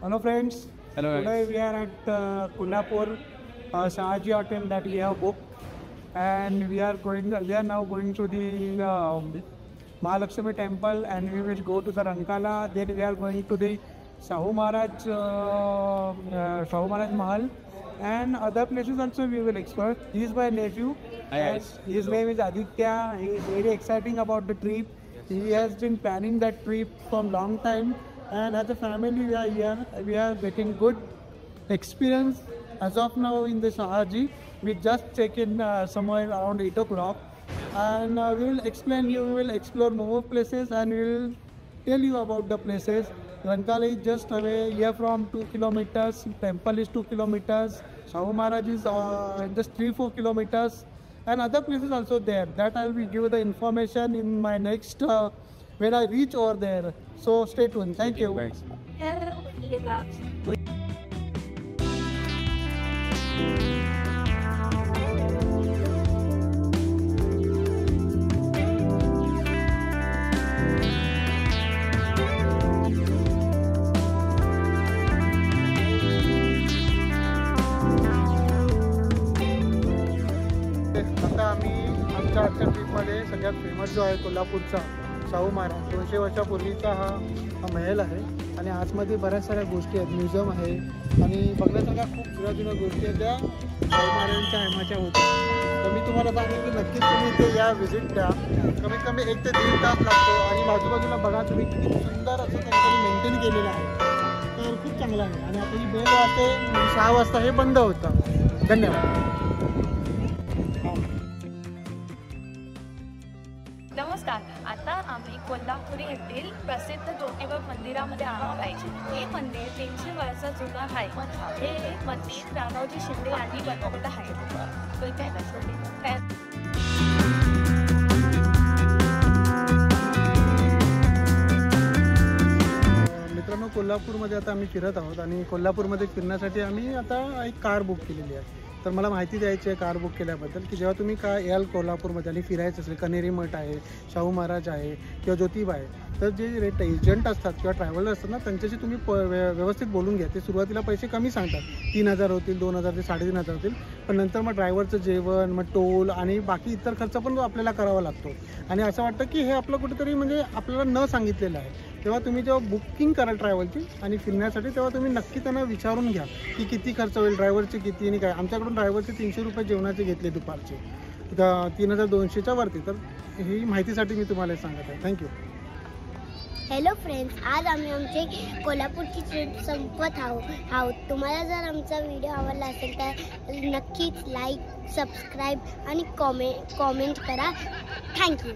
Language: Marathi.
Hello friends. Hello guys. Today we are at Kolhapur Shahaji Hotel that we have booked, and we are now going to the Mahalakshmi temple, and we will go to the Rankala. Then we are going to the Shahu Maharaj Mahal, and other places also we will explore. He is my nephew. Yes. His name is Aditya. He is very exciting about the trip. He has been planning that trip for a long time, and as a family we are here. We are getting good experience as of now in the Shahaji. We just check in somewhere around 8 o'clock, and we will explain you. We will explore more places, and we will tell you about the places. Rankala is just away here from 2 kilometers. Temple is 2 kilometers. Shahu Maharaj is just 3-4 kilometers. And other places also there. That I will give the information in my next when I reach over there. So stay tuned. Thank you. Thanks. आता आम्ही आमच्या आजच्या ट्रिपमध्ये सगळ्यात फेमस जो आहे कोल्हापूरचा शाहू महाराज 200 वर्षापूर्वीचा हा महल आहे, आणि आतमध्ये बऱ्याच साऱ्या गोष्टी आहेत. म्युझियम आहे आणि बघण्यासारख्या खूप जुन्या गोष्टी आहेत ज्या शाहू महाराजांच्या टायमाच्या होत्या. तर मी तुम्हाला सांगेन की नक्कीच तुम्ही इथे या व्हिजिट द्या. कमीत कमी 1 ते 1.5 तास लागतो, आणि बाजूबाजूला बघा तुम्ही किती सुंदर असं त्यांनी मेंटेन केलेलं आहे. तर खूप चांगलं आहे. आणि आता ही बेल वाजते 6 वाजता हे बंद होतं. धन्यवाद. नमस्कार. आता आम्ही कोल्हापुरी येथील प्रसिद्ध ज्योतिबा मंदिरामध्ये आलो आहे. हे मंदिर 300 वर्ष जुनं आहे. हे मंदिर राघवजी शिंदे यांनी बनवलं आहे. मित्रांनो, कोल्हापूरमध्ये आता आम्ही फिरत आहोत, आणि कोल्हापूरमध्ये फिरण्यासाठी आम्ही आता एक कार बुक केलेली आहे. तर मला माहिती द्यायची आहे कार बुक केल्याबद्दल, की जेव्हा तुम्ही याल कोल्हापूरमध्ये आणि फिरायचं असेल, कनेरी मठ आहे, शाहू महाराज आहे किंवा ज्योतिबा आहे, तर जे एजंट असतात किंवा ट्रॅव्हलर असतात ना, त्यांच्याशी तुम्ही व्यवस्थित बोलून घ्या. ते सुरुवातीला पैसे कमी सांगतात, 3,000 होतील, 2,000 ते 3,500 होतील, पण नंतर मग ड्रायव्हरचं जेवण, मग टोल आणि बाकी इतर खर्च पण आपल्याला करावा लागतो. आणि असं वाटतं की हे आपलं कुठेतरी म्हणजे आपल्याला न सांगितलेलं आहे. तेव्हा तुम्ही जेव्हा बुकिंग कराल ट्रॅव्हलची आणि फिरण्यासाठी, तेव्हा तुम्ही नक्की त्यांना विचारून घ्या की किती खर्च होईल, ड्रायव्हरचे किती आणि काय. आमच्याकडून ड्रायव्हरचे 300 रुपये जेवणाचे घेतले दुपारचे, 3,200च्या वरती. तर ही माहितीसाठी मी तुम्हाला सांगत आहे. थँक्यू. हॅलो फ्रेंड्स, आज आम्ही आमचे कोल्हापूरची ट्रिप संपत आहोत. तुम्हाला जर आमचा व्हिडिओ आवडला असेल तर नक्कीच लाईक, सबस्क्राईब आणि कॉमेंट करा. थँक्यू.